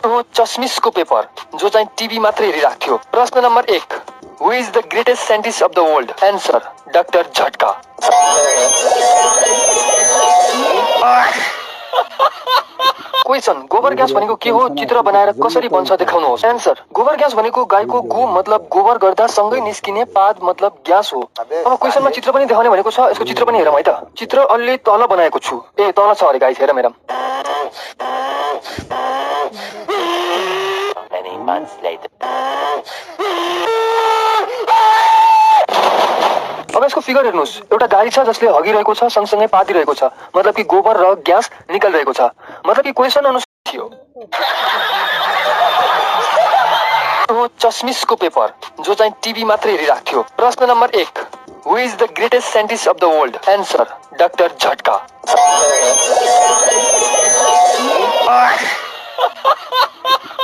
हो चस्मिसको पेपर जो चाहिँ टिभी मात्रै हेरिराख्थ्यो। प्रश्न number 1, who is the greatest scientist of the world? Answer doctor झट्का। क्वेशन, गोबर ग्यास भनेको के हो? चित्र बनाएर कसरी बन्छ देखाउनुहोस्। एन्सर, गोबर ग्यास भनेको गाईको गु मतलब गोबर गर्दा सँगै निस्किने पाद मतलब ग्यास हो। अब क्वेशनमा चित्र पनि देखाउने भनेको छ, यसको चित्र पनि हेरौँ है त। चित्र अलि तल बनाएको छु। ए तल छ अरे गाइस, हेर मेरा। अब यसको फिगर हेर्नुहोस्, एउटा गाडी छ जसले हगिरहेको छ, सँगसँगै पादिरहेको छ, मतलब कि गोबर र ग्यास निकालिरहेको छ। मतलब कि क्वेशन अनुसार थियो हो चस्मिसको पेपर जो चाहिँ टिभी मात्रै हेरिराख्थ्यो। प्रश्न number 1, who is the greatest scientist of the world? Answer doctor झट्का।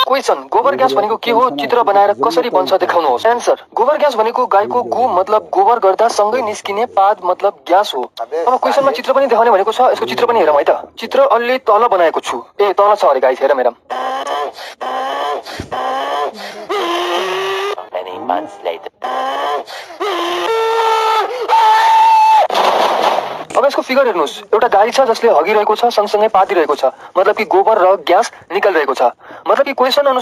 क्वेशन, गोबर ग्यास भनेको के हो? चित्र बनाएर कसरी बन्छ देखाउनुहोस्। एन्सर, गोबर ग्यास भनेको गाईको गु मतलब गोबर गर्दा सँगै निस्किने पाद मतलब ग्यास हो। अब क्वेशनमा चित्र पनि देखाउने भनेको छ, यसको चित्र पनि हेरौँ है त। चित्र अलि तल बनाएको छु। ए तल छ अरे गाइस, हेर मेरा। अब यसको फिगर हेर्नुहोस्, एउटा गाडी छ जसले हगिरहेको छ, सँगसँगै पादिरहेको छ, मतलब कि गोबर र ग्यास निकालिरहेको छ। मतलब कि क्वेशन अनुसार